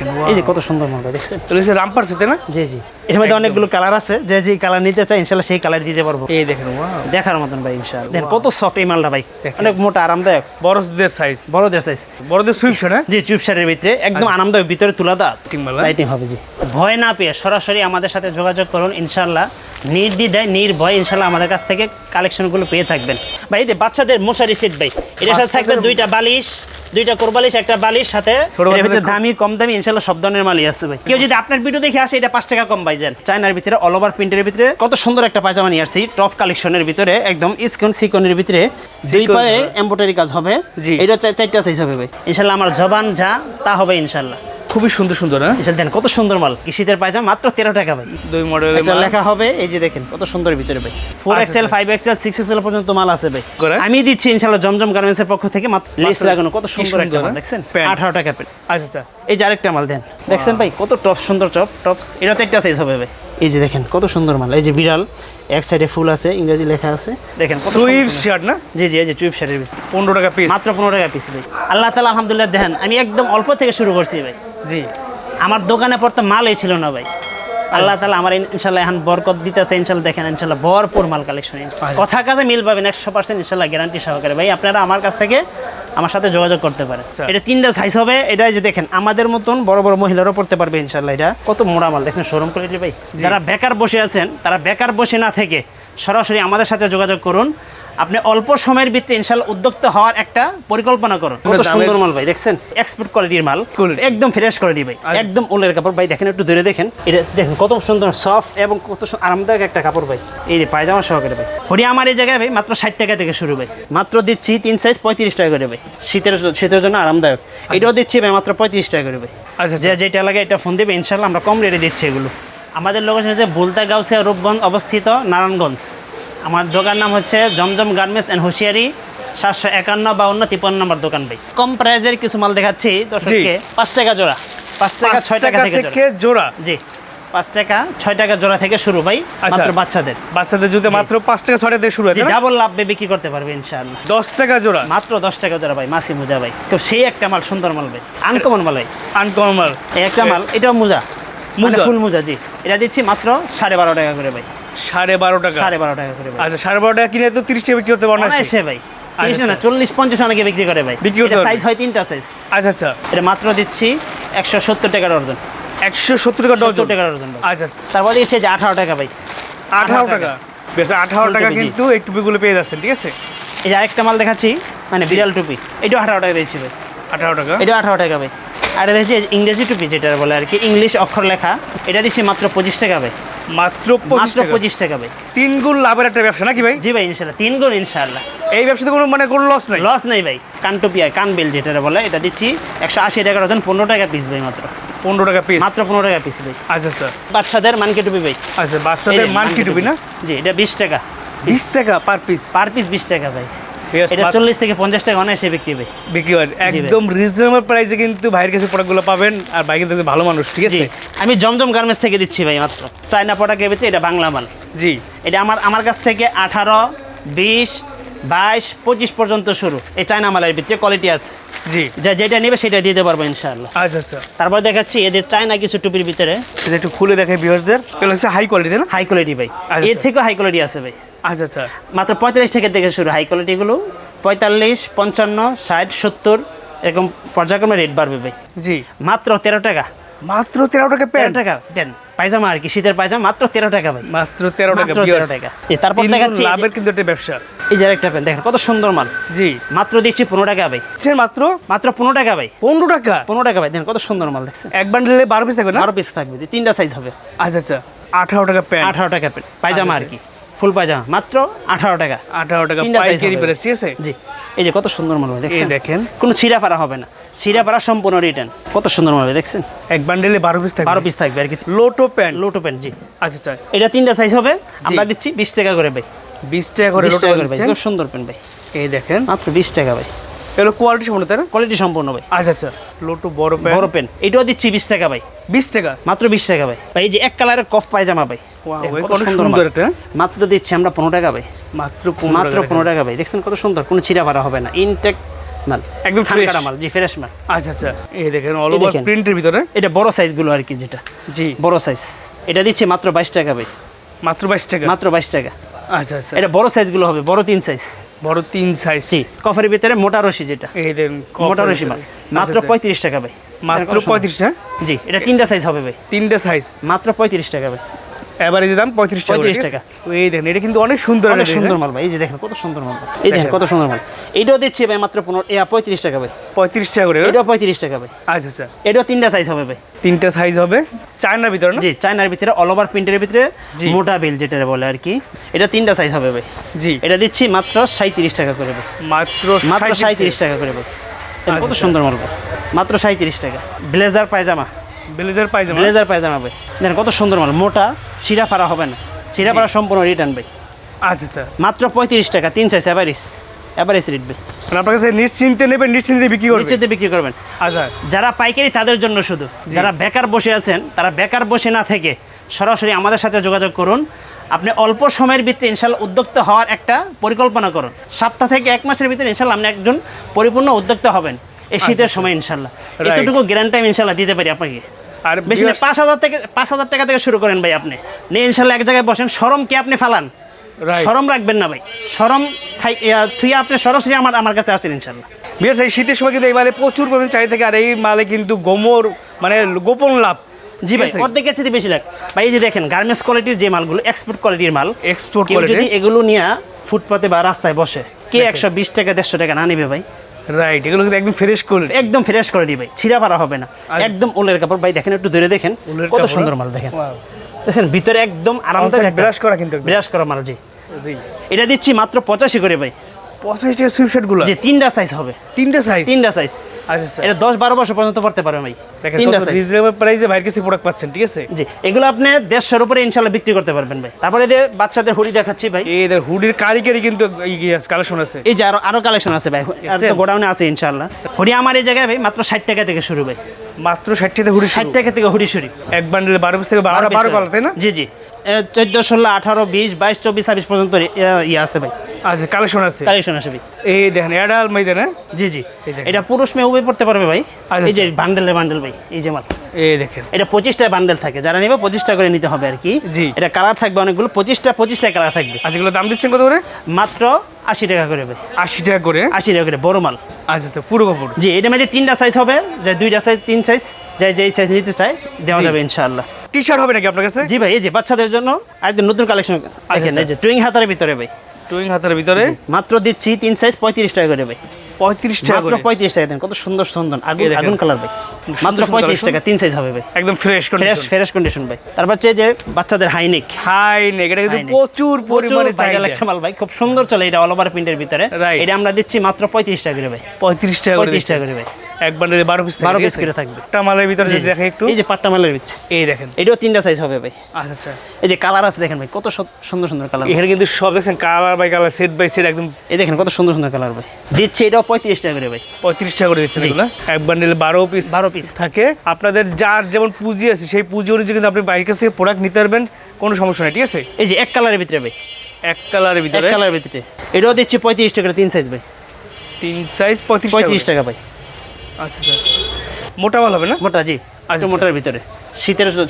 দেখেন এই যে কত সুন্দর মাল ভাই দেখছেন, তো হচ্ছে রামপার সাথে না? জি জি, এর মধ্যে অনেকগুলো কালার আছে, যে যে কালার নিতে চাই ইনশাআল্লাহ সেই কালার দিতে পারবো। এই দেখেন ওয়াও, দেখার মতন ভাই ইনশাআল্লাহ। দেখেন কত সফট এই মালটা ভাই, অনেক মোটা আরামদায়ক, বড়দের সাইজ, বড়দের সাইজ, বড়দের সুইপশন হ্যাঁ। জি চুপসারের ভিতরে একদম আরামদায়ক, ভিতরে তুলা দা টিংবালা লাইটিং হবে। জি, ভয় না পেয়ে সরাসরি আমাদের সাথে যোগাযোগ করুন ইনশাআল্লাহ, নির্দ্বিধায় নির্ভয় ইনশাআল্লাহ আমাদের কাছ থেকে কালেকশনগুলো পেয়ে থাকবেন। ভাই এই যে বাচ্চাদের মশারি সেট ভাই, এটার সাথে থাকবে দুইটা বালিশ, দুইটা কোরবালিশ, একটা বালিশ, সাথে এর ভিতরে দামি কম দামি ইনশাআল্লাহ সব ধরনের মালই আছে ভাই। কেউ যদি আপনার ভিডিও দেখে আসে এটা 5 টাকা কম পাই যান। চায়নার ভিতরে অল ওভার প্রিন্টের ভিতরে কত সুন্দর একটা পায়জামা নিয়ে আসছি, টপ কালেকশনের ভিতরে একদম স্কন সিকনের ভিতরে দুই পায়ে এমব্রয়ডারি কাজ হবে। এটা 4টা সাইজ হবে ভাই ইনশাআল্লাহ, আমার জবান যা তা হবে ইনশাআল্লাহ। খুবই সুন্দর সুন্দর হ্যাঁ। এসে দেন কত সুন্দর মাল, শীতের পায়জামা মাত্র 13 টাকা ভাই। দুই মডেলের এটা লেখা হবে, এই যে দেখেন কত সুন্দর ভিতরে ভাই, 4XL 5XL 6XL পর্যন্ত মাল আছে ভাই। আমি দিচ্ছি ইনশাআল্লাহ জমজম গার্মেন্টসের পক্ষ থেকে মাত্র লেস লাগানো কত সুন্দর একটা মাল দেখছেন, 18 টাকা পেন। আচ্ছা আচ্ছা, এই যে আরেকটা মাল দেন, দেখছেন ভাই কত টপ সুন্দর টপস, এটা 4টা সাইজ হবে ভাই। এই যে দেখেন কত সুন্দর মাল, এই যে বিড়াল, এক সাইডে ফুল আছে, ইংরেজি লেখা আছে, দেখেন কত সুইপ শার্ট না? জি জি, এই যে টুইপ শার্টের 15 টাকা পিস, মাত্র 15 টাকা পিস ভাই। আল্লাহ তাআলা আলহামদুলিল্লাহ দেখেন আমি একদম অল্প থেকে শুরু করছি ভাই। জি, আমার দোকানে পড়তে মালই ছিল না ভাই, আল্লাহ তাআলা আমার ইনশাআল্লাহ এখন বরকত দিতেছে ইনশাআল্লাহ। দেখেন ইনশাআল্লাহ ভরপুর মাল কালেকশন, কথা কাজে মিল পাবেন 100% ইনশাআল্লাহ, গ্যারান্টি সহকারে ভাই। আপনারা আমার কাছ থেকে আমার সাথে যোগাযোগ করতে পারেন। এটা 3টা সাইজ হবে, এটা যে দেখেন আমাদের মতন বড় বড় মহিলারাও পড়তে পারবে ইনশাআল্লাহ। এটা কত মোড়া মাল দেখেন, শোরুম কোয়ালিটি ভাই। যারা বেকার বসে আছেন তারা বেকার বসে না থেকে সরাসরি আমাদের সাথে যোগাযোগ করুন। আপনি অল্প সময়ের ভিতরে ইনশাআল্লাহ উদ্যোক্তা হওয়ার একটা পরিকল্পনা করুন। কত সুন্দর মাল ভাই দেখছেন, এক্সপোর্ট কোয়ালিটির মাল, একদম ফ্রেশ কোয়ালিটি ভাই, একদম উলের কাপড় ভাই। দেখেন একটু ধরে দেখেন, এটা দেখেন কত সুন্দর সফট এবং কত আরামদায়ক একটা কাপড় ভাই। এই যে পায়জামা সহকারে ভাই, হরি আমার এই জায়গায় ভাই মাত্র 60 টাকা থেকে শুরু ভাই, মাত্র দিচ্ছি 3 সাইজ 35 টাকা করে ভাই, শীতের জন্য আরামদায়ক। এটাও দিচ্ছি ভাই মাত্র 35 টাকা করে ভাই। আচ্ছা, যেটা লাগে এটা ফোন দেবে ইনশাআল্লাহ, আমরা কম রেটে দিচ্ছি এগুলো। আমাদের লোকেশন হচ্ছে বুলতা গাউসিয়া রূপগঞ্জ অবস্থিত, নারায়ণগঞ্জ। আমার দোকান নাম হচ্ছে জমজম গার্মেন্টস অ্যান্ড হুঁশিয়ারি, 751-52-53 নম্বর দোকান ভাই। কম প্রাইজের কিছু মাল দেখাচ্ছি দর্শককে, 5 টাকা জোড়া, 5 টাকা 6 টাকা থেকে জোড়া। জি, 5 টাকা 6 টাকা জোড়া থেকে শুরু ভাই, মাত্র বাচ্চাদের জুতো মাত্র 5 টাকা 6 টাকা থেকে শুরু হচ্ছে, ডাবল লাভ বিক্রি করতে পারবে ইনশাআল্লাহ। 10 টাকা জোড়া, মাত্র 10 টাকা জোড়া ভাই। মাসি মোজা ভাই, তো সেই একটা মাল, সুন্দর মাল ভাই, আনকমন মাল ভাই, আনকমন মাল। এই একটা মাল, এটাও মোজা, ফুল মোজা। জি, এটা দিচ্ছি মাত্র 12.5 টাকা করে ভাই। 12.5 টাকা, 12.5 টাকা করে ভাই। আচ্ছা, 12.5 টাকা কিনে তো 30 টাকা বিক্রি করতে পারবেন না এসে ভাই, 40-50 অনেকে বিক্রি করে ভাই। এটা সাইজ হয় 3টা সাইজ। আচ্ছা আচ্ছা, এটা মাত্র দিচ্ছি 170 টাকা ডজন, 170 টাকা ডজন। আচ্ছা আচ্ছা, তারপর দিচ্ছি যে 18 টাকা ভাই, 18 টাকা। বেশ, 18 টাকা কিন্তু এই টুপিগুলো পেয়ে যাচ্ছেন, ঠিক আছে। এই যে আরেকটা মাল দেখাচ্ছি, মানে বিড়াল টুপি, এটাও 18 টাকা দিচ্ছি ভাই। 18 টাকা, এটা 18 টাকা ভাই। আর এটা দেখছি ইংরেজি টুপি, যেটা বলে আর কি, ইংলিশ অক্ষর লেখা, এটা দিচ্ছি মাত্র 25 টাকা ভাই। মাত্র 25 টাকা ভাই। 3 গুণ লাভের একটা ব্যবসা নাকি ভাই? জি ভাই ইনশাআল্লাহ, 3 গুণ ইনশাআল্লাহ। এই ব্যবসাতে কোনো লস নাই ভাই। কান টুপি আর কান বেল যেটা বলে, এটা দিচ্ছি 180 টাকা ডজন, 15 টাকা পিস ভাই, মাত্র 15 টাকা পিস, মাত্র 15 টাকা পিস ভাই। আচ্ছা আচ্ছা, বাচ্চাদের মানকি টুপি ভাই। আচ্ছা, বাচ্চাদের মানকি টুপি না? জি, এটা 20 টাকা, 20 টাকা পার পিস, 20 টাকা ভাই। এটা 40 থেকে 50 টাকা অনায়াসে বিক্রি হয় একদম রিজনেবল প্রাইসে কিন্তু ভাইয়ের কাছে প্রোডাক্টগুলো পাবেন। আর ভাই কিন্তু ভালো মানুষ, ঠিক আছে। আমি জমজম গার্মেন্টস থেকে দিচ্ছি ভাই মাত্র, চায়না প্রোডাক্টের ভিতরে এটা বাংলা মাল। জি, এটা আমার কাছ থেকে 18, 20, 22, 25 পর্যন্ত শুরু। এই চায়না মালের ভিতরে কোয়ালিটি আছে। জি, যেটা নেবে সেটা দিতে পারবো ইনশাআল্লাহ। আচ্ছা আচ্ছা, তারপর দেখাচ্ছি এদের চায়না কিছু টুপির ভিতরে, সেটা একটু খুলে দেখাই ভিউয়ারদের। এগুলো হচ্ছে হাই কোয়ালিটি না? হাই কোয়ালিটি ভাই, এর থেকেও হাই কোয়ালিটি আছে ভাই। আচ্ছা আচ্ছা, মাত্র 45 টাকা থেকে শুরু হাই কোয়ালিটিগুলো, 45, 55, 60, 70 এরকম পর্যায়ক্রমে রেট বাড়বে ভাই। জি, মাত্র 13 টাকা, মাত্র 13 টাকা প্যান্ট, 13 টাকা প্যান্ট পায়জামা আর কি, শীতের পায়জামা, মাত্র 13 টাকা ভাই, মাত্র 13 টাকা, 13 টাকা। তারপর দেখাচ্ছি লাভের কিন্তু একটা ব্যবসা। এই যে একটা প্যান্ট দেখেন কত সুন্দর মাল। জি, মাত্র দিচ্ছি 15 টাকা ভাই। মাত্র 15 টাকা ভাই, 15 টাকা, 15 টাকা ভাই। দেখেন কত সুন্দর মাল দেখছেন, এক বান্ডেলে 12 পিস থাকবে না? 12 পিস থাকবে, 3টা সাইজ হবে। আচ্ছা আচ্ছা, 18 টাকা প্যান্ট, 18 টাকা প্যান্ট পায়জামা আর কি, ফুল পায়জামা, মাত্র 18 টাকা, 18 টাকা পাইকারি প্রাইস, ঠিক আছে। জি, এই যে কত সুন্দর মাল ভাই দেখছেন, দেখেন কোনো ছিঁড়া ফাড়া হবে না, ছিঁড়া ফাড়া সম্পূর্ণ রিটার্ন। কত সুন্দর মাল ভাই দেখছেন, এক বান্ডেলে 12 পিস থাকবে, 12 পিস থাকবে আর কি, লোটো প্যান্ট, জি। আচ্ছা আচ্ছা, এটা 3টা সাইজ হবে, আমরা দিচ্ছি 20 টাকা করে ভাই, 20 টাকা করে লোটো ভাই। খুব সুন্দর প্যান্ট ভাই, এই দেখেন মাত্র 20 টাকা ভাই। এগুলো কোয়ালিটি সম্পূর্ণ, তাই না? কোয়ালিটি সম্পূর্ণ ভাই। আচ্ছা আচ্ছা, লোটো বড় প্যান্ট, এটাও দিচ্ছি 20 টাকা ভাই, 20 টাকা, মাত্র 20 টাকা ভাই। ভাই এই যে এক কালারের কফ পায়জামা ভাই, কত সুন্দর এটা, মাত্র দিচ্ছি আমরা 15 টাকা ভাই, মাত্র 15 টাকা ভাই। দেখছেন কত সুন্দর, কোনো ছিঁড়া ফাড়া হবে না, ইনটেক মাল একদম ধান fresh। কাটা মাল, জি ফ্রেশ মাল। আচ্ছা আচ্ছা, এই দেখেন অল এই ওভার দেখেন। প্রিন্টের ভিতরে। এটা বড় সাইজগুলো আর কি, যেটা জি, বড় সাইজ, এটা দিচ্ছি মাত্র 22 টাকা ভাই, মাত্র 22 টাকা। মাত্র 22 টাকা। আচ্ছা আচ্ছা, এটা বড় সাইজগুলো হবে, বড় 3 সাইজ। বড় 3 সাইজ। জি, কফের ভিতরে মোটা রশি, যেটা এই দেখেন মোটা রশি মাল, মাত্র 35 টাকা ভাই। মাত্র 35 টাকা। জি, এটা 3টা সাইজ হবে ভাই, 3টা সাইজ, মাত্র 35 টাকা ভাই। এভারেজ দাম 35 টাকা। 35 টাকা। এই দেখেন এটা কিন্তু অনেক সুন্দর, অনেক সুন্দর মাল ভাই, এই যে দেখেন কত সুন্দর মাল, এই দেখেন কত সুন্দর মাল। এইটাও দিচ্ছি ভাই মাত্র 35 টাকা ভাই। 35 টাকা করে। এটাও 35 টাকা ভাই। আচ্ছা আচ্ছা, এটাও 3টা সাইজ হবে ভাই। 3টা সাইজ হবে, চায়নার ভিতরে না? জি, চায়নার ভিতরে অল ওভার প্রিন্টের ভিতরে জি। মোটা বিল যেটা বলে আর কি, এটা 3টা সাইজ হবে ভাই। জি, এটা দিচ্ছি মাত্র 37 টাকা করে ভাই, মাত্র মাত্র 37 37 টাকা করে ভাই। দেখেন কত আচ্ছা। সুন্দর মাল ভাই, মাত্র 37 টাকা। ব্লেজার পায়জামা, ব্লেজার পাইজামা। ব্লেজার পায়জামা ভাই, দেখেন কত সুন্দর মাল, মোটা, ছিঁড়া ফাড়া হবে না, ছিঁড়া ফাড়া সম্পূর্ণ রিটার্ন ভাই। আচ্ছা আচ্ছা, মাত্র 35 টাকা, 3 সাইজ এভারেজ রেট ভাই। মানে আপনার কাছে নিশ্চিন্তে নেবেন, নিশ্চিন্তে বিক্রি করবেন। নিশ্চিত বিক্রি করবেন। আচ্ছা, যারা পাইকারি তাদের জন্য শুধু, যারা বেকার বসে আছেন তারা বেকার বসে না থেকে সরাসরি আমাদের সাথে যোগাযোগ করুন। আপনি অল্প সময়ের ভিতরে ইনশাল্লাহ উদ্যোক্তা হওয়ার একটা পরিকল্পনা করুন। সপ্তাহ থেকে 1 মাসের ভিতরে ইনশাল্লাহ আপনি একজন পরিপূর্ণ উদ্যোক্তা হবেন এই শীতের সময় ইনশাল্লাহ। এতটুকু গ্যারান্টি আমি ইনশাল্লাহ দিতে পারি আপনাকে। আর বেশি না, 5,000 টাকা থেকে শুরু করেন ভাই। আপনি নিয়ে ইনশাল্লাহ এক জায়গায় বসেন, শরম কি আপনি ফালান, রাইট। শরম রাখবেন না ভাই, শরম থুই আপনি সরাসরি আমার কাছে আসেন ইনশাল্লাহ। বিশেষ এই শীতের সময় কিন্তু এই মালে প্রচুর পরিমাণ চাহিদা থাকে, আর এই মালে কিন্তু গোমর মানে গোপন লাভ। জি ভাই, ঠিক আছে? অর্ধেকের চেয়ে বেশি লাগ ভাই। এই যে দেখেন গার্মেন্টস কোয়ালিটির যে মালগুলো, এক্সপোর্ট কোয়ালিটির মাল, এক্সপোর্ট কেউ কোয়ালিটি। যদি এগুলো নিয়ে ফুটপাতে বা রাস্তায় বসে, কে 120 টাকা 150 টাকা না নিবে ভাই? রাইট, এগুলো কিন্তু একদম ফ্রেশ কোয়ালিটি। একদম ফ্রেশ কোয়ালিটি ভাই, ছিঁড়া পারা হবে না, একদম উলের কাপড় ভাই। দেখেন একটু ধরে দেখেন উলের কত কাপড়। সুন্দর মাল, দেখেন Wow. দেখেন ভিতরে একদম আরামদায়ক ব্রাশ করা কিন্তু একদম। ব্রাশ করা মাল। জি, জি, এটা দিচ্ছি মাত্র 85 করে ভাই। 85 টাকা সুইপশার্ট গুলো। যে 3টা সাইজ হবে, 3টা সাইজ। 3টা সাইজ। আচ্ছা আচ্ছা, এটা 10-12 বছর পর্যন্ত পড়তে পারবে ভাই, দেখেন 3টা সাইজ। রিজনেবল প্রাইসে ভাইয়ের কাছে প্রোডাক্ট পাচ্ছেন, ঠিক আছে? জি, এগুলো আপনি 150 উপরে ইনশাল্লাহ বিক্রি করতে পারবেন ভাই। তারপরে যে বাচ্চাদের হুডি দেখাচ্ছি ভাই, এদের হুডির কারিগরি কিন্তু কালেকশন আছে। এই যে আরো কালেকশন আছে ভাই, আর তো গোডাউনে আছে ইনশাআল্লাহ। হুডি আমার এই জায়গায় ভাই মাত্র 60 টাকা থেকে শুরু ভাই, মাত্র 60 টাকা হুডি 60 টাকা থেকে হুডি শুরু। এক বান্ডেলে 12 পিস থেকে 12 কালার, তাই না? জি জি, 14, 16, 18, 20, 22, 24, 26 পর্যন্ত ইয়ে আছে ভাই, আচ্ছা, কালেকশন আছে। কালেকশন আছে ভাই। এই দেখেন অ্যাডাল মাইদা না? জি জি, এই দেখেন। এটা পুরুষ মেয়ে উভয় পড়তে পারবে ভাই। আচ্ছা, এই যে বান্ডেলে বান্ডেল ভাই, এই যে মাল, এই দেখেন। এটা 25টা বান্ডেল থাকে, যারা নেবে 25টা করে নিতে হবে আর কি। জি। এটা কালার থাকবে অনেকগুলো, 25টা কালার থাকবে। আচ্ছা, এগুলো দাম দিচ্ছেন কত করে? মাত্র 80 টাকা করে ভাই, 80 টাকা করে। 80 টাকা করে বড় মাল। আচ্ছা আচ্ছা, পুরো কাপড়। জি, এটার মধ্যে 3টা সাইজ হবে, যে 2টা সাইজ, 3 সাইজ, যেই সাইজ নিতে চায় দেওয়া যাবে ইনশাআল্লাহ। টি শার্ট হবে নাকি আপনার কাছে? জি ভাই, এই যে বাচ্চাদের জন্য একদম নতুন কালেকশন দেখেন, এই যে টুইং হাতার ভিতরে ভাই, টুইং হাতের ভিতরে মাত্র দিচ্ছি 3 সাইজ 35 টাকা করে ভাই, 35 টাকা মাত্র করে। 35 টাকা দেন। কত সুন্দর সুন্দর এই দেখেন। আগুন কালার ভাই, সুন্দর মাত্র সুন্দর 35 collection। টাকা 3 সাইজ হবে ভাই, একদম ফ্রেশ কন্ডিশন। ফ্রেশ কন্ডিশন ভাই। তারপর হচ্ছে যে বাচ্চাদের হাইনেক, হাই নেক, এটা কিন্তু হাইনেক। প্রচুর পরিমাণে ভাইরাল চাহিদা। একটা মাল ভাই, খুব সুন্দর চলে এটা অল ওভার প্রিন্টের ভিতরে। Right. এটা আমরা দিচ্ছি মাত্র 35 টাকা করে ভাই, 35 টাকা করে। 35 টাকা করে ভাই, এক বান্ডেলে 12 পিস 12 পিস করে থাকবে। একটা মালের ভিতরে জি, যদি দেখে একটু, এই যে পাট্টা মালের ভিতরে, এই দেখেন। এটাও 3টা সাইজ হবে ভাই। আচ্ছা আচ্ছা, এই যে কালার আছে দেখেন ভাই, কত সুন্দর সুন্দর কালার। এখানে কিন্তু সব দেখছেন colour by colour, set by set, একদম এই দেখেন কত সুন্দর সুন্দর কালার ভাই, দিচ্ছে এটাও 35 টাকা করে ভাই। 35 টাকা করে দিচ্ছেন এগুলো। এক বান্ডেলে 12 পিস 12 পিস থাকে। আপনাদের যার যেমন পুঁজি আছে সেই পুঁজি অনুযায়ী কিন্তু আপনি বাইরের কাছ থেকে প্রোডাক্ট নিতে পারবেন, কোনো সমস্যা নেই, ঠিক আছে? এই যে এক কালারের ভিতরে ভাই, এক কালারের এক ভিতরে কালারের ভিতরে এটাও দিচ্ছি 35 টাকা 3 সাইজ ভাই, 3 সাইজ 35 35 টাকা ভাই। আচ্ছা আচ্ছা, মোটা মাল হবে না? মোটা, জি আচ্ছা, মোটার ভিতরে,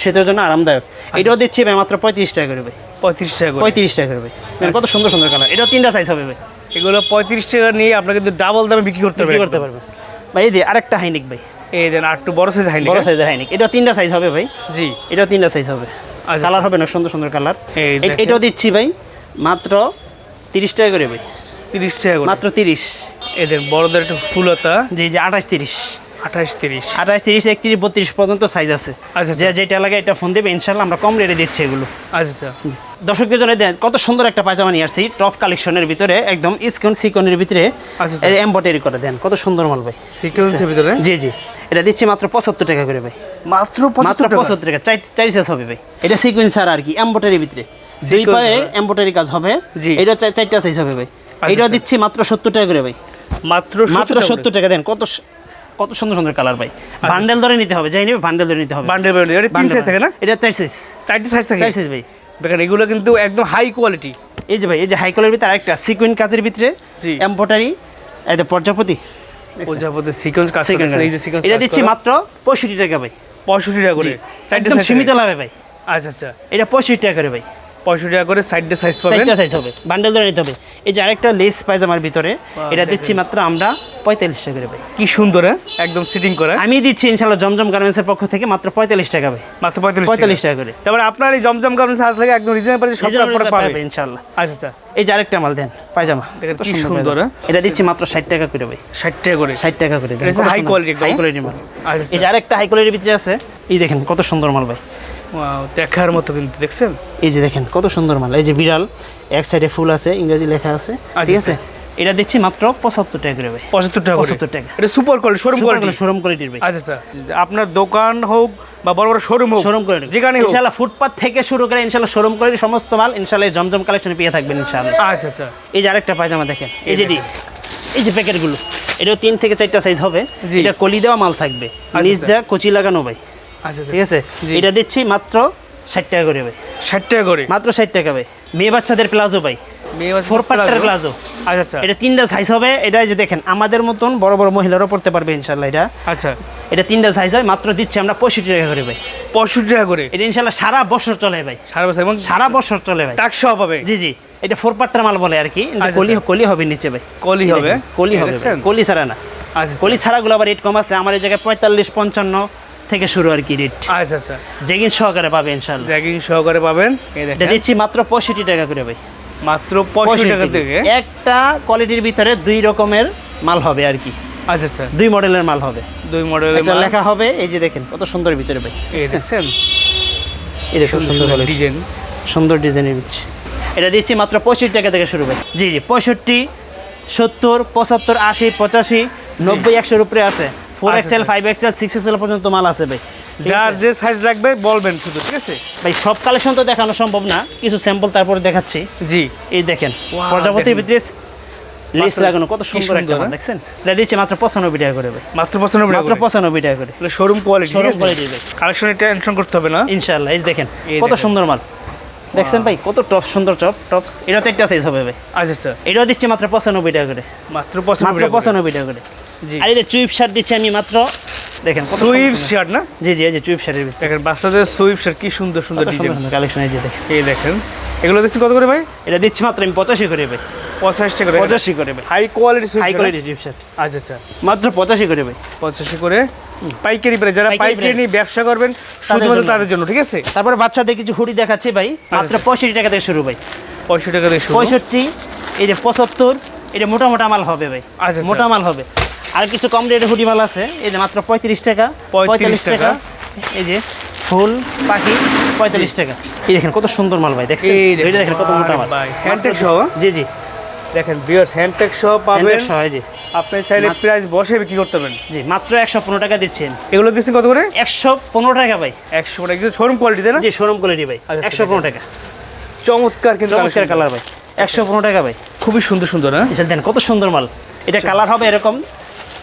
শীতের জন্য আরামদায়ক। এটাও দিচ্ছি ভাই মাত্র 35 টাকা করে ভাই, 35 টাকা করে। 35 টাকা করে ভাই। দেখেন কত সুন্দর সুন্দর কালার, এটাও 3টা সাইজ হবে ভাই, এগুলো 35 টাকা নিয়ে আপনারা কিন্তু ডাবল দামে বিক্রি করতে বিক্রি পারবেন। করতে পারবেন ভাই। এই যে আরেকটা হাইনিক ভাই, এই দেন আর একটু বড় সাইজ হাই বড় সাইজের হাইনিক, এটাও 3টা সাইজ হবে ভাই, জি। এটাও 3টা সাইজ হবে, আচ্ছা, কালার হবে না সুন্দর সুন্দর কালার। এই দেখেন। এটাও দিচ্ছি ভাই মাত্র 30 টাকা করে ভাই, 30 টাকা করে। মাত্র 30। এদের বড়দের একটু ফুলতা, জি যে 28, 30, 28 30। 28, 30, 31, 32 পর্যন্ত সাইজ আছে। আচ্ছা, যে যেটা লাগে এটা ফোন দেবে ইনশাল্লাহ, আমরা কম রেটে দিচ্ছি এগুলো। আচ্ছা আচ্ছা, দর্শকদের জন্য দেন কত সুন্দর একটা পায়জামা নিয়ে আসছি, টপ কালেকশনের ভিতরে, একদম সিকনের ভিতরে আচ্ছা, আচ্ছা। এমব্রয়ডারি করে দেন, কত সুন্দর মাল ভাই। সিকোয়েন্সের ভিতরে জি জি, এটা দিচ্ছি মাত্র 75 টাকা করে ভাই, মাত্র মাত্র 75 টাকা, 4 সাইজ হবে ভাই। এটা সিকোয়েন্স আর কি এমব্রয়ডারির ভিতরে, 2 Sequence পায়ে হবে। এমব্রয়ডারি কাজ হবে। জি। এটা 4টা সাইজ হবে ভাই, এটা আচ্ছা। দিচ্ছি মাত্র 70 টাকা করে ভাই, মাত্র মাত্র 70 টাকা দেন। কত সুন্দর সুন্দর কালার ভাই, বান্ডেল ধরে নিতে হবে, যাই নেবে বান্ডেল ধরে নিতে হবে। বান্ডেল বান্ডেল, এটা 3 সাইজ থাকে না? এটা 4 সাইজ, 4টি সাইজ থাকে। 4 সাইজ ভাই। দেখেন এগুলো কিন্তু একদম হাই কোয়ালিটি। এই যে ভাই, এই যে হাই কালারের ভিতরে আরেকটা সিকুয়েন্স কাজের ভিতরে জি। এমব্রয়ডারি, এই যে প্রজাপতি, প্রজাপতি সিকোয়েন্স কাজ Second করা, এই যে সিকোয়েন্স এটা দিচ্ছি মাত্র 65 টাকা ভাই, 65 টাকা করে সাইডে একদম সীমিত লাভে ভাই। আচ্ছা আচ্ছা, এটা 65 টাকা করে ভাই, 65 টাকা করে সাইডে সাইজ পাবেন, চারটা সাইজ হবে, বান্ডেল ধরে নিতে হবে। এই যে আরেকটা লেস পায়জামার ভিতরে, এটা দিচ্ছি মাত্র আমরা 45 টাকা করে ভাই। কি সুন্দর হ্যাঁ, একদম সিটিং করা, আমি দিচ্ছি ইনশাআল্লাহ জমজম গার্মেন্টসের পক্ষ থেকে মাত্র 45 টাকা ভাই, মাত্র 45 45 টাকা করে। তারপরে আপনার এই জমজম গার্মেন্টস আসলে একদম রিজনেবল প্রাইসে সব প্রোডাক্ট পাবে ইনশাআল্লাহ। আচ্ছা আচ্ছা, এই যে আরেকটা মাল দেন পায়জামা, দেখেন কত কি সুন্দর পায়জামা। এটা দিচ্ছি মাত্র 60 টাকা করে ভাই, 60 টাকা করে 60 টাকা করে। এটা হচ্ছে high quality একদম। হাই কোয়ালিটি মাল। আচ্ছা এই যে আরেকটা হাই কোয়ালিটির ভিতরে আছে, এই দেখেন কত সুন্দর মাল ভাই, ওয়াও, দেখার মতো কিন্তু দেখছেন, এই যে দেখেন কত সুন্দর মাল। এই যে বিড়াল, এক সাইডে ফুল আছে, ইংরেজি লেখা আছে, ঠিক আছে। এটা দিচ্ছি মাত্র 75 টাকা করে ভাই, 75 টাকা করে। 75 টাকা। এটা super quality, showroom quality. Showroom কোয়ালিটির ভাই। আচ্ছা আচ্ছা, আপনার দোকান হোক বা বড় বড় শোরুম হোক, শোরুম কোয়ালিটি যেখানে হোক, ইনশাআল্লাহ ফুটপাত থেকে শুরু করে ইনশাআল্লাহ শোরুম কোয়ালিটির সমস্ত মাল ইনশাআল্লাহ এই জমজম কালেকশনে পেয়ে থাকবেন ইনশাআল্লাহ। আচ্ছা আচ্ছা, এই যে আরেকটা পায়জামা দেখেন, এই যে এই যে প্যাকেটগুলো, এটাও 3 থেকে 4টা সাইজ হবে। জি। এটা কলি দেওয়া মাল থাকবে, নিচ আচ্ছা। দেওয়া কচি লাগানো ভাই, আচ্ছা ঠিক আছে। জি। এটা দিচ্ছি মাত্র 60 টাকা করে ভাই, 60 টাকা করে, মাত্র 60 টাকা ভাই। মেয়ে বাচ্চাদের প্লাজো ভাই, মেয়ে বাচ্চাদের 4 পার্টের প্লাজো। আচ্ছা আচ্ছা, এটা 3টা সাইজ হবে। এটা এই যে দেখেন আমাদের মতন বড় বড় মহিলারাও পড়তে পারবে ইনশাআল্লাহ। আচ্ছা, এটা 3টা সাইজ হয়, মাত্র দিচ্ছি আমরা 65 টাকা করে ভাই। 65 টাকা করে এটা ইনশাআল্লাহ সারা বছর চলে ভাই, সারা বছর, এবং সারা বছর চলে ভাই। টাকসহ পাবে, জি জি, এটা 4 পার্টের মাল বলে আর কি। কিন্তু আচ্ছা, কলি আচ্ছা। কলি হবে নিচে ভাই, কলি এই হবে, দেখেন, কলি হবে ভাই, দেখছেন? কলি ছাড়া না। আচ্ছা কলি ছাড়াগুলো আবার রেট কম আছে, আমার এই জায়গায় 45-55 থেকে শুরু আর কি রেট, আচ্ছা আচ্ছা, জেগিন সহকারে পাবে ইনশাআল্লাহ। জ্যাগিং সহকারে পাবেন, এই এটা দেখেন দিচ্ছি মাত্র 65 টাকা করে ভাই, মাত্র 65 টাকা থেকে। একটা কোয়ালিটির ভিতরে 2 রকমের মাল হবে আর কি, আচ্ছা আচ্ছা, 2 মডেলের মাল হবে। 2 মডেলের একটা লেখা হবে, এই যে দেখেন কত সুন্দর ভিতরে ভাই, এই দেখছেন, এই দেখুন সুন্দর quality, ডিজাইন, সুন্দর ডিজাইনের ভিতরে। এটা দিচ্ছি মাত্র 65 টাকা থেকে শুরু ভাই। জি জি, 65, 70, 75, 80, 85, 90, 100 উপরে আছে। 4XL, 5XL, 6XL পর্যন্ত মাল আছে ভাই। ঠিক যার আছে? যে সাইজ লাগবে বলবেন শুধু, ঠিক আছে? ভাই সব কালেকশন তো দেখানো সম্ভব না, কিছু স্যাম্পল তারপরে দেখাচ্ছি। জি, এই দেখেন Wow, প্রজাপতির দেখেন। ভিতরে লেস লাগানো, কত কি সুন্দর একটা সুন্দর, মাল হ্যাঁ? দেখছেন। এটা দিচ্ছি মাত্র 95 টাকা করে ভাই, মাত্র 95 টাকা মাত্র 95 টাকা করে। শোরুম কোয়ালিটি, শোরুম কোয়ালিটির ভাই, কালেকশনে টেনশন করতে হবে না। ইনশাআল্লাহ। এই দেখেন এই কত দেখেন। সুন্দর মাল দেখছেন ভাই, কত টপ সুন্দর টপস। এটা 4টা সাইজ হবে ভাই। আচ্ছা আচ্ছা, এটাও দিচ্ছি মাত্র 95 টাকা করে, মাত্র মাত্র 95 95 টাকা করে। জি, আর এই যে চুইপ শার্ট দিচ্ছি আমি মাত্র, দেখেন কত সুইফট সুন্দর। শার্ট না, জি জি, এই যে চুইপ শার্টের ভিতরে দেখেন বাচ্চাদের সুইফট শার্ট কি সুন্দর সুন্দর কত ডিজাইন, সুন্দর কালেকশন। এই যে দেখেন, এই দেখেন এগুলো দিচ্ছি কত করে ভাই? এটা দিচ্ছি মাত্র আমি 85 করে ভাই, 85 টাকা করে, 85 করে ভাই, high quality swift high shirt. Quality চুইপ শার্ট আচ্ছা আচ্ছা, মাত্র 85 করে ভাই। 85 করে পাইকারি প্রাইস, যারা পাইকারি পাইকারি price। নিয়ে ব্যবসা করবেন শুধুমাত্র জন্য। তাদের জন্য, ঠিক আছে? তারপরে বাচ্চাদের কিছু হুডি দেখাচ্ছি ভাই, মাত্র 65 টাকা থেকে শুরু ভাই। 65 টাকা দিয়ে শুরু। 65, এই যে 75, এটা মোটা মোটা মাল হবে ভাই, আচ্ছা, মোটা মাল হবে। আর কিছু কম রেটের হুডি মাল আছে, এই যে মাত্র 35 টাকা, 45 টাকা। এই যে ফুল পাখি 45 টাকা। এই দেখেন কত সুন্দর মাল ভাই, দেখছেন এই এটা দেখেন কত মোটা মাল ভাই, হ্যান্ডটেক সহ। জি জি, দেখেন ভিউয়ার্স, হ্যান্ডটেক সহ পাবেন। হ্যান্ডটেক সহ, এই যে আপনি চাইলে প্রাইস বসে বিক্রি করতে পারবেন। জি, মাত্র 115 টাকা দিচ্ছেন। এগুলো দিচ্ছেন কত করে? 115 টাকা ভাই, 100 টাকা, কিন্তু শোরুম কোয়ালিটি তাই না? জি শোরুম কোয়ালিটি ভাই, আচ্ছা, 115 টাকা। চমৎকার, কিন্তু চমৎকার কালার ভাই, 115 টাকা ভাই। খুবই সুন্দর সুন্দর, হ্যাঁ? এসে দেন কত সুন্দর মাল। এটা কালার হবে এরকম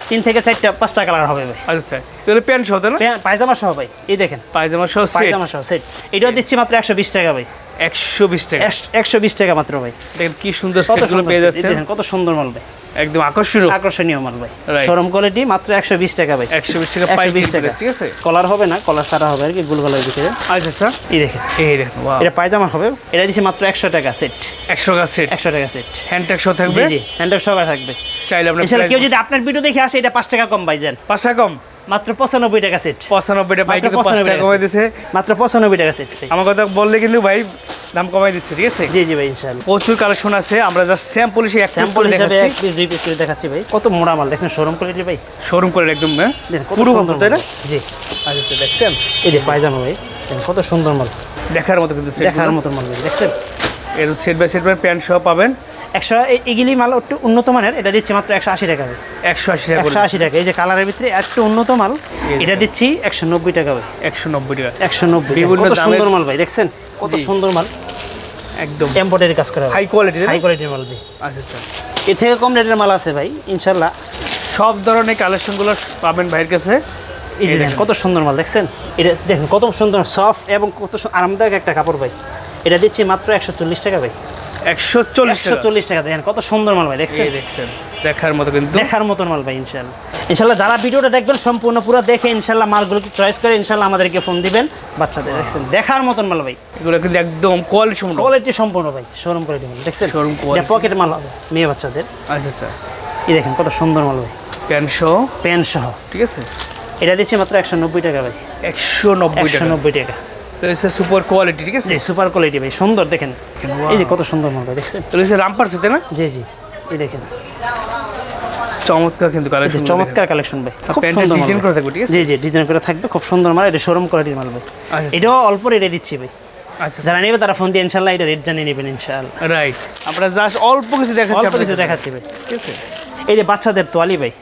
3 থেকে 4টা 5টা কালার হবে ভাই। আচ্ছা, এগুলো প্যান্ট সহ তাই না? পায়জামা সহ ভাই, এই দেখেন পায়জামা সহ সেট পায়জামা সহ সেট। এটাও দিচ্ছি মাত্র 120 টাকা ভাই, 120 টাকা। 120 টাকা মাত্র ভাই। দেখেন কি সুন্দর কত সেটগুলো সুন্দর পেয়ে set, এই যাচ্ছেন, দেখেন কত সুন্দর মাল ভাই, একদম আকর্ষণীয়। আকর্ষণীয় মাল ভাই। Right. শোরুম কোয়ালিটি মাত্র 120 টাকা ভাই, 120 টাকা পাইকারি 120 টাকা। প্রাইস, ঠিক আছে? কলার হবে না, কলার ছাড়া হবে আর কি, গোল গলার ভিতরে। আচ্ছা আচ্ছা, এই দেখেন এই দেখেন, ওয়াও, এটা পায়জামা হবে, এটা দিচ্ছি মাত্র 100 টাকা সেট, 100 টাকা সেট, 100 টাকা সেট। হ্যান্ডটেক সহ জি থাকবে। জি, হ্যান্ডেল সহকারে থাকবে। চাইলে আপনি এছাড়া কেউ যদি আপনার ভিডিও দেখে আসে, এটা 5 টাকা কম ভাই যান, 5 টাকা কম, মাত্র 95 টাকা সেট, 95 টাকা পাইকারি, মাত্র 5 টাকা 95 কমাই দিছে। মাত্র 95 টাকা সেট ভাই। আমার কথা বললে কিন্তু ভাই দাম কমাই দিচ্ছে, ঠিক আছে? জি জি ভাই, ইনশাআল্লাহ। প্রচুর কালেকশন আছে, আমরা জাস্ট স্যাম্পল হিসেবে এক স্যাম্পল স্যাম্পল হিসাবে দেখাচ্ছি। 1 পিস 2 পিস করে দেখাচ্ছি ভাই, কত মোড়া মাল দেখেন, শোরুম কোয়ালিটি ভাই। শোরুম করে একদম, হ্যাঁ? দেখেন কত পুরো সুন্দর তাই না? মাল। জি, আচ্ছা আচ্ছা, দেখছেন এই যে পায়জামা ভাই, দেখেন কত সুন্দর মাল, দেখার মতো কিন্তু সেট, দেখার মতো মাল ভাই, দেখছেন। এর সেট বাই সেট প্যান্ট সহ পাবেন 100, এগুলি মাল একটু উন্নত মানের, এটা দিচ্ছি মাত্র 180 টাকা ভাই, 180 টাকা করে, 180 টাকা। এই যে কালারের ভিতরে একটু উন্নত মাল, এটা দিচ্ছি 190 টাকা ভাই, 190 টাকা। 190। বিভিন্ন কত দামের- সুন্দর মাল ভাই, দেখছেন কত জি। সুন্দর মাল, একদম এমব্রয়ডারি কাজ করা হাই কোয়ালিটি, হাই কোয়ালিটির মাল। জি, আচ্ছা আচ্ছা, এর থেকে কম রেটের মাল আছে ভাই ইনশাল্লাহ। সব ধরনের কালেকশনগুলো পাবেন ভাইয়ের কাছে। এই যে দেখেন কত সুন্দর মাল, দেখছেন এটা দেখেন কত সুন্দর সফট এবং কত আরামদায়ক একটা কাপড় ভাই। এটা দিচ্ছি মাত্র 140 টাকা ভাই, 140 টাকা। দেখেন কত সুন্দর মাল ভাই, দেখছেন? এই দেখছেন, দেখার মতো কিন্তু। দেখার মতন মাল ভাই ইনশাআল্লাহ। ইনশাআল্লাহ যারা ভিডিওটা দেখবেন সম্পূর্ণ পুরো দেখে ইনশাআল্লাহ মালগুলোকে চয়েস করে ইনশাআল্লাহ আমাদেরকে ফোন দিবেন। বাচ্চাদের দেখছেন দেখার মতন মাল ভাই, এগুলো কিন্তু একদম কোয়ালিটি সম্পূর্ণ। কোয়ালিটি সম্পূর্ণ ভাই, শোরুম কোয়ালিটি মাল দেখছেন, Showroom quality। এটা পকেট মাল হবে মেয়ে বাচ্চাদের। আচ্ছা আচ্ছা, এই দেখেন কত সুন্দর মাল ভাই, প্যান্ট সহ, প্যান্ট সহ। ঠিক আছে, এটা দিচ্ছি মাত্র 190 টাকা ভাই, 190 টাকা। 190 টাকা। তো এটা সুপার কোয়ালিটি, ঠিক আছে। জি সুপার কোয়ালিটি ভাই, সুন্দর দেখেন। wow। এই যে কত সুন্দর মাল ভাই, দেখছেন? তো এটা রামপার সাথে না? জি জি, এই দেখেন চমৎকার কিন্তু এই যে কালেকশন, চমৎকার কালেকশন ভাই, খুব প্যান্টের সুন্দর মাল ডিজাইন ভাই। করা থাকবে, ঠিক আছে। জি জি, ডিজাইন করে থাকবে, খুব সুন্দর মাল। এটা শোরুম কোয়ালিটির মাল ভাই। আচ্ছা এটাও অল্প রেটে দিচ্ছি ভাই, আচ্ছা, যারা নেবে তারা ফোন দিয়ে ইনশাআল্লাহ এটা রেট জানিয়ে নেবেন ইনশাআল্লাহ। রাইট। আমরা জাস্ট অল্প কিছু দেখাচ্ছি, অল্প কিছু দেখাচ্ছি ভাই। ঠিক আছে। এই যে বাচ্চাদের তোয়ালি ভাই,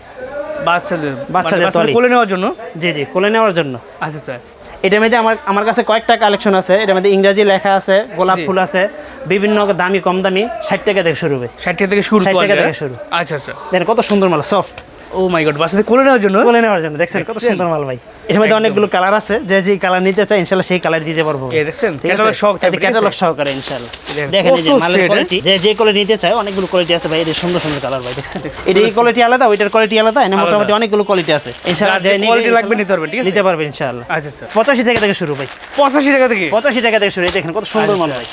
বাচ্চাদের বাচ্চাদের তোয়ালি। কোলে নেওয়ার জন্য। জি জি, কোলে নেওয়ার জন্য। আচ্ছা স্যার, এটার মধ্যে আমার কাছে কয়েকটা কালেকশন আছে। এটার মধ্যে ইংরেজি লেখা আছে, গোলাপ জি। ফুল আছে, বিভিন্ন দামি কম দামি, 60 টাকা থেকে শুরু হবে। 60 টাকা থেকে শুরু, 60 টাকা কোয়ালিটি, থেকে শুরু। আচ্ছা আচ্ছা। দেখেন কত সুন্দর মাল, সফট। ও মাই গড, বাচ্চাদের কোলে নেওয়ার জন্য। কোলে নেওয়ার জন্য দেখছেন কত দেখছেন? সুন্দর মাল ভাই। এর মধ্যে একদম। অনেকগুলো কালার আছে, যে যে কালার নিতে চায় ইনশাআল্লাহ সেই কালার দিতে পারবো। এই দেখছেন, ঠিক আছে? ক্যাটালগ সহ থাকবে, ঠিক আছে? ক্যাটালগ সহকারে ইনশাআল্লাহ। দেখেন, দেখেন এই যে কত মালের set, কোয়ালিটি, যে যে কোয়ালিটি নিতে চায় অনেকগুলো কোয়ালিটি আছে ভাই। এই যে সুন্দর সুন্দর কালার ভাই, দেখছেন? এটা এই কোয়ালিটি আলাদা, ওইটার কোয়ালিটি আলাদা, এর মোটামুটি অনেকগুলো কোয়ালিটি আছে। ইনশাআল্লাহ যার যে যে নিবে quality লাগবে ইনশাআল্লাহ নিতে পারবে, ঠিক আছে? নিতে পারবে ইনশাআল্লাহ। আচ্ছা স্যার, 85 টাকা থেকে শুরু ভাই, 85 টাকা থেকে। 85 টাকা থেকে শুরু। এই দেখেন কত সুন্দর মাল ভাই।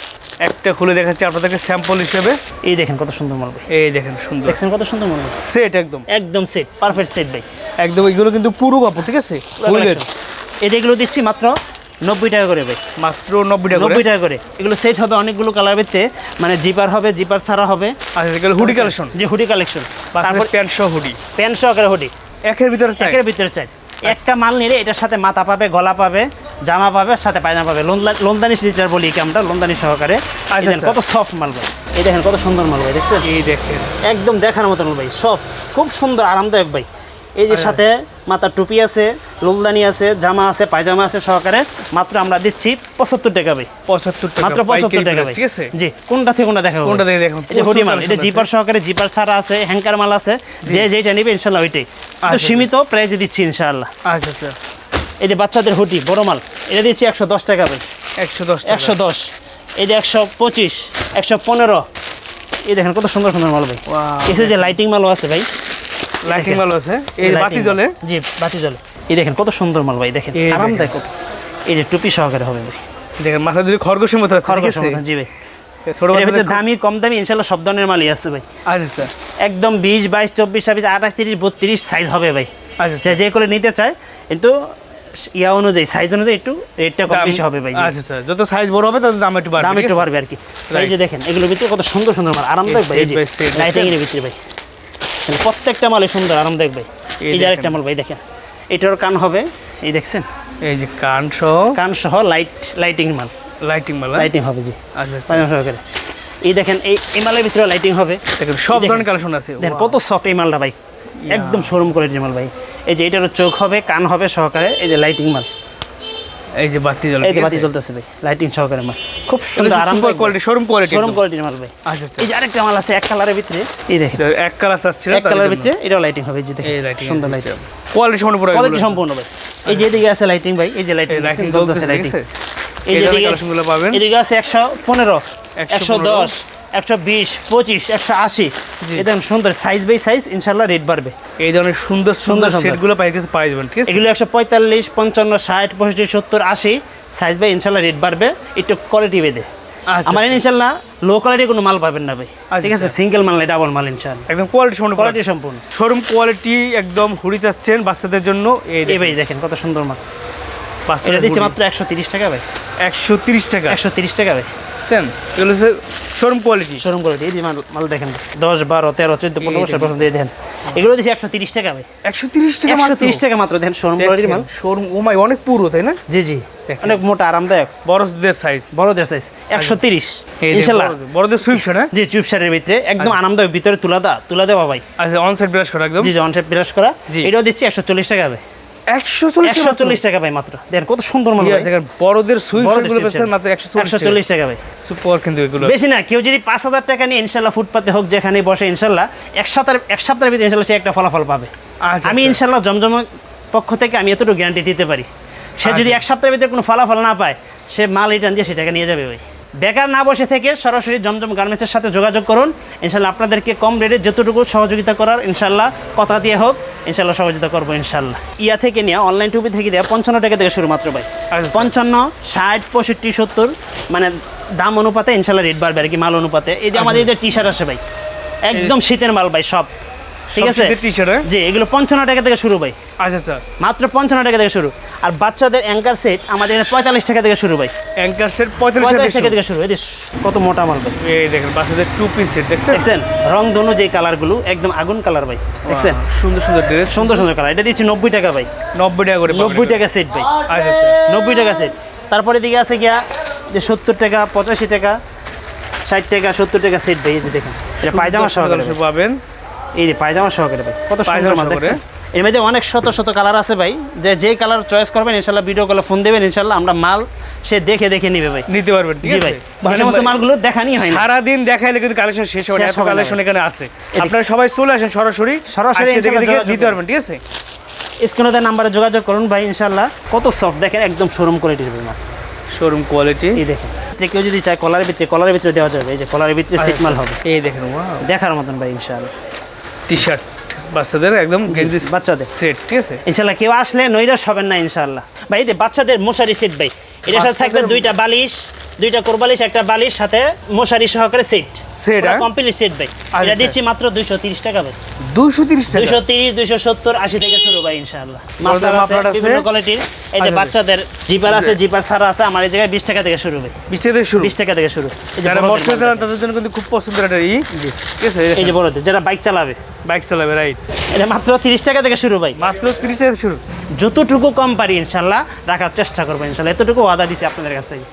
একটা খুলে দেখাচ্ছি আপনাদেরকে স্যাম্পল হিসেবে। এই দেখেন কত সুন্দর মাল ভাই, এই দেখেন, সুন্দর দেখছেন কত সুন্দর মাল ভাই। সেট, একদম একদম সেট, পারফেক্ট সেট ভাই, একদম। এগুলো কিন্তু পুরো কাপড়, ঠিক আছে, হুইলের। এই যেগুলো দিচ্ছি মাত্র 90 টাকা করে ভাই, মাত্র 90 টাকা করে। 90 টাকা করে। এগুলো সেট হবে অনেকগুলো কালার ভিতরে, মানে জিপার হবে, জিপার ছাড়া হবে। আচ্ছা, এগুলো হুডি কালেকশন, যে হুডি কালেকশন, তারপর তারপর প্যান্ট সহ হুডি, প্যান্ট সহকারে হুডি, একের ভিতরে চাই। একের ভিতরে চাই। একটা মাল নিলে এটার সাথে মাথা পাবে, গলা পাবে, জামা পাবে, সাথে পায়জামা পাবে। লোনদানি স্টিচার বলি কি আমরা, লোনদানি সহকারে। এই দেখেন কত সফট মাল ভাই, এই দেখেন কত সুন্দর মাল ভাই, দেখছেন? এই দেখেন, একদম দেখার মতন ভাই, সফট, খুব সুন্দর, আরামদায়ক ভাই। এই যে সাথে মাথার টুপি আছে, লোলদানি আছে, জামা আছে, পায়জামা আছে সহকারে। মাত্র আমরা দিচ্ছি 75 টাকা ভাই, 75 টাকা মাত্র 75 টাকা ভাই। ঠিক আছে। জি, কোনটা থেকে কোনটা দেখাবো? কোনটা থেকে দেখুন, এই যে হুডি মাল, প্রচুর এটা collection জিপার আছে। সহকারে, জিপার ছাড়া আছে, হ্যাঙ্কার মাল আছে, যে যেটা নিবে ইনশাআল্লাহ ওইটাই। তো আচ্ছা। সীমিত প্রাইসে দিচ্ছি ইনশাআল্লাহ। আচ্ছা আচ্ছা, এই যে বাচ্চাদের হুডি বড় মাল, এটা দিচ্ছি 110 টাকা ভাই, 110 টাকা। 110। এই যে 125, 115। এই দেখেন কত সুন্দর সুন্দর মাল ভাই। Wow, এই যে লাইটিং মালও আছে ভাই, লাইটিং ভালো আছে, এই lighting বাতি মাল। জ্বলে। জি, বাতি জ্বলে। এই দেখেন কত সুন্দর মাল ভাই, দেখেন এই আরামদায়ক কত। এই যে টুপি সহকারে হবে ভাই, দেখেন মাথা দিয়ে খরগোশের মতো আছে, ঠিক খরগোশ আছে? মতন, জি ভাই। ছোট এর ভিতরে বাচ্চাদের দামি কম দামি ইনশাআল্লাহ সব ধরনের মালই আছে ভাই। আচ্ছা আচ্ছা, একদম 20, 22, 24, 26, 28, 30, 32 সাইজ হবে ভাই। আচ্ছা যে যে করে নিতে চায়, কিন্তু ইয়া অনুযায়ী, সাইজ অনুযায়ী একটু রেটটা কম বেশি হবে ভাই। জি। আচ্ছা আচ্ছা, যত সাইজ বড় হবে তত দাম একটু বাড়বে, দাম ঠিক একটু আছে? বাড়বে আর কি। এই Right. যে দেখেন এগুলোর ভিতরে কত সুন্দর সুন্দর মাল, আরামদায়ক ভাই। এই যে Set by set, লাইটিং এর ভিতরে ভাই, মানে প্রত্যেকটা মালই সুন্দর, আরামদায়ক ভাই। এই এই যে আরেকটা দেখেন। মাল ভাই, দেখেন এটার কান হবে, এই দেখছেন এই যে কান সহ কান সহ লাইটিং মাল, লাইটিং মালা। লাইটিং হবে জি, আচ্ছা আচ্ছা, পায়জামা সহকারে। এই দেখেন এই মালের ভিতরে লাইটিং হবে। দেখেন সব দেখেন। ধরনের কালেকশন আছে। দেখেন কত সফট এই মালটা ভাই, একদম শোরুম কোয়ালিটির মাল ভাই। এই যে এটারও চোখ হবে, কান হবে সহকারে। এই যে লাইটিং মাল, এই যে বাতি জ্বলে, এই যে বাতি জ্বলতেছে ভাই, লাইটিং সহকারে মাল, খুব সুন্দর, সুপার আরামদায়ক কোয়ালিটি, শোরুম কোয়ালিটি, শোরুম কোয়ালিটির মাল ভাই। আচ্ছা আচ্ছা, এই যে আরেকটা মাল আছে এক কালারের ভিতরে, এই দেখেন এটা এক কালার আসছে না, এক কালারের ভিতরে, এটাও লাইটিং হবে। এই যে এই দেখেন লাইটিং সুন্দর লাইটিং, কোয়ালিটি সম্পূর্ণ পুরো কোয়ালিটি সম্পূর্ণ ভাই। এই যে এদিকে আছে লাইটিং ভাই, এই যে লাইটিং লাইটিং জ্বলতেছে জ্বলতেছে, লাইটিং। ঠিক আছে? এই এই যে ধরনের এদিকে কালেকশনগুলো পাবেন। এদিকে আছে 115, 110, 120, 25, 180। জি। এটা সুন্দর সাইজ বাই সাইজ ইনশাআল্লাহ রেট বাড়বে। এই ধরনের সুন্দর সুন্দর সুন্দর। সেটগুলো পাই কাছে পাই যাবেন, ঠিক আছে? এগুলো 145, 55, 60, 65, 70, 80 সাইজ বাই ইনশাআল্লাহ রেট বাড়বে, একটু কোয়ালিটি বেদে। আচ্ছা, আমার ইনশাআল্লাহ লো কোয়ালিটি কোনো মাল পাবেন না ভাই, আচ্ছা, ঠিক আছে? আচ্ছা। সিঙ্গেল মাল না, ডাবল মাল ইনশাআল্লাহ, একদম কোয়ালিটি সম্পূর্ণ, কোয়ালিটি সম্পূর্ণ। শোরুম কোয়ালিটি একদম হুডি চাচ্ছেন বাচ্চাদের জন্য, এই এই ভাই দেখেন কত সুন্দর মাল, এটা বাচ্চাদের দিচ্ছে hoodie। মাত্র 130 টাকা ভাই, 130 টাকা 130 টাকা ভাই, সেন। এগুলো হচ্ছে শোরুম কোয়ালিটি। Showroom quality. এই যে মাল দেখেন 10, 12, 13, 14, 15 বছর পর্যন্ত এই দেখেন, এগুলো দিচ্ছে 130 টাকা ভাই, 130 টাকা, 130 টাকা মাত্র। দেখেন শোরুম কোয়ালিটির মাল, শোরুম, ও মাই, অনেক পুরো, তাই না? জি জি, দেখেন। অনেক মোটা, আরামদায়ক, বড়দের সাইজ, বড়দের সাইজ 130 ইনশাআল্লাহ। বড়দের সুইফট না? জি, টিউব শার্টের ভিতরে একদম আরামদায়ক, ভিতরে তুলা দেওয়া ভাই। আচ্ছা, অন সাইড ব্রাশ করা একদম। জি জি, অনশেপ বিরাজ করা। জি। এটাও দিচ্ছি 140 টাকা ভাই, 140 টাকা ভাই মাত্র। দেখেন কত সুন্দর মাল ভাই, দেখেন বড়দের সুইফট বড়দের গুলো sweep পেছেন shirt। মাত্র 140 টাকা ভাই, সুপার কিন্তু এগুলো। বেশি না। কেউ যদি 5000 টাকা নিয়ে ইনশাআল্লাহ ফুটপাতে হোক যেখানে বসে ইনশাআল্লাহ এক সপ্তাহের ভিতরে ইনশাআল্লাহ সে একটা ফলাফল পাবে। আচ্ছা, আমি আচ্ছা। ইনশাআল্লাহ জমজমের পক্ষ থেকে আমি এতটুকু গ্যারান্টি দিতে পারি। সে যদি এক সপ্তাহের ভিতরে কোনো ফলাফল না পায়, সে মাল রিটার্ন দিয়ে সে টাকা নিয়ে যাবে ভাই। বেকার না বসে থেকে সরাসরি জমজম গার্মেন্টসের সাথে যোগাযোগ করুন, ইনশাল্লাহ আপনাদেরকে কম রেটে যতটুকু সহযোগিতা করার ইনশাল্লাহ কথা দিয়ে হোক ইনশাল্লাহ সহযোগিতা করবো ইনশাল্লাহ। ইয়া থেকে নিয়ে অনলাইন টুপি থেকে দেওয়া 55 টাকা থেকে শুরু মাত্র ভাই। আচ্ছা। 55, 60, 65, 70 মানে দাম অনুপাতে ইনশাল্লাহ রেট বাড়বে আর কি, মাল অনুপাতে। এই যে আমাদের এই টি শার্ট আছে ভাই, একদম শীতের মাল ভাই সব, ঠিক আছে? টি শার্ট, জি, এগুলো 55 টাকা থেকে শুরু ভাই, আচ্ছা আচ্ছা। মাত্র 55 টাকা থেকে শুরু। আর বাচ্চাদের অ্যাঙ্কার সেট আমাদের এখানে 45 টাকা থেকে শুরু ভাই, অ্যাঙ্কার সেট 45 টাকা টাকা থেকে শুরু। এই যে কত মোটা মাল ভাই, এই দেখেন বাচ্চাদের টু পিস সেট দেখছেন? দেখছেন রং ধনু যে কালারগুলো একদম আগুন কালার ভাই, দেখছেন? সুন্দর সুন্দর ড্রেস, সুন্দর সুন্দর কালার। এটা দিচ্ছি 90 টাকা ভাই, 90 টাকা করে 90 টাকা সেট ভাই, আচ্ছা আচ্ছা। 90 টাকা সেট। তারপরে দিকে আছে গিয়া যে 70 টাকা, 85 টাকা, 60 টাকা, 70 টাকা সেট ভাই। এই যে দেখেন এটা পায়জামা সহকারে ভাই। পাবেন, এই যে পায়জামা সহকারে ভাই, কত সুন্দর পায়জামা মাল সহকারে। দেখছেন? এর মধ্যে অনেক শত শত কালার আছে ভাই, যে কালার চয়েস করবেন ইনশাল্লাহ ভিডিও কলে ফোন দেবেন, ইনশাল্লাহ আমরা মাল সে দেখে দেখে নিবে ভাই। নিতে পারবেন, ঠিক জি আছে ভাই, এই সমস্ত মালগুলো দেখানি হয় না। সারাদিন দেখাইলে কিন্তু কালেকশন শেষ হবে না, শেষ এত হবে না কালেকশন ভাই। এখানে আছে। আপনারা সবাই চলে আসেন সরাসরি, সরাসরি আসে দেখে ইনশাল্লাহ দেখে যোগাযোগ দিতে পারবেন, ঠিক আছে? স্ক্রিনে নাম্বারে যোগাযোগ করুন ভাই, ইনশাল্লাহ কত সফট দেখেন, একদম শোরুম কোয়ালিটির মাল। শোরুম কোয়ালিটি, এই দেখেন, যে কেউ যদি চায় কলারের ভিতরে দেওয়া যাবে। এই যে কলারের ভিতরে সেট মাল হবে, এই দেখেন ওয়াও, দেখার মতন ভাই ইনশাল্লাহ। টি শার্ট বাচ্চাদের একদম গেঞ্জি বাচ্চাদের সেট, ঠিক আছে? ইনশাল্লাহ কেউ আসলে নৈরাশ হবেন না ইনশাল্লাহ ভাই। এই যে বাচ্চাদের মশারি সেট ভাই, এটার সাথে থাকবে বাচ্চাদের- 2টা বালিশ, 2টা কোরবালিশ, একটা বালিশ, সাথে মশারি সহকারে সেট। Set, হ্যাঁ? কমপ্লিট সেট ভাই। আচ্ছা, এটা দিচ্ছি মাত্র 230 টাকা ভাই, 230 টাকা। 230, 270, 80 থেকে শুরু ভাই ইনশাআল্লাহ। মাফলার আছে মাফলার আছে। বিভিন্ন কোয়ালিটির। এই যে আচ্ছা, বাচ্চাদের জিপার আছে, জিপার ছাড়া আছে, আমার এই জায়গায় 20 টাকা থেকে শুরু ভাই, 20 টাকা থেকে শুরু। 20 টাকা থেকে শুরু। এই যে যারা বড়দের মোটরসাইকেল মাল চালান তাদের জন্য কিন্তু খুব পছন্দের একটা ঠিক আছে? এই যে বড়দের যারা বাইক চালাবে, বাইক চালাবে, রাইট? এটা মাত্র 30 টাকা থেকে শুরু ভাই। মাত্র 30 টাকা থেকে শুরু। যতটুকু কম পারি ইনশাল্লাহ রাখার চেষ্টা করবো ইনশাল্লাহ, এতটুকু ওয়াদা দিছি আপনাদের কাছ থেকে।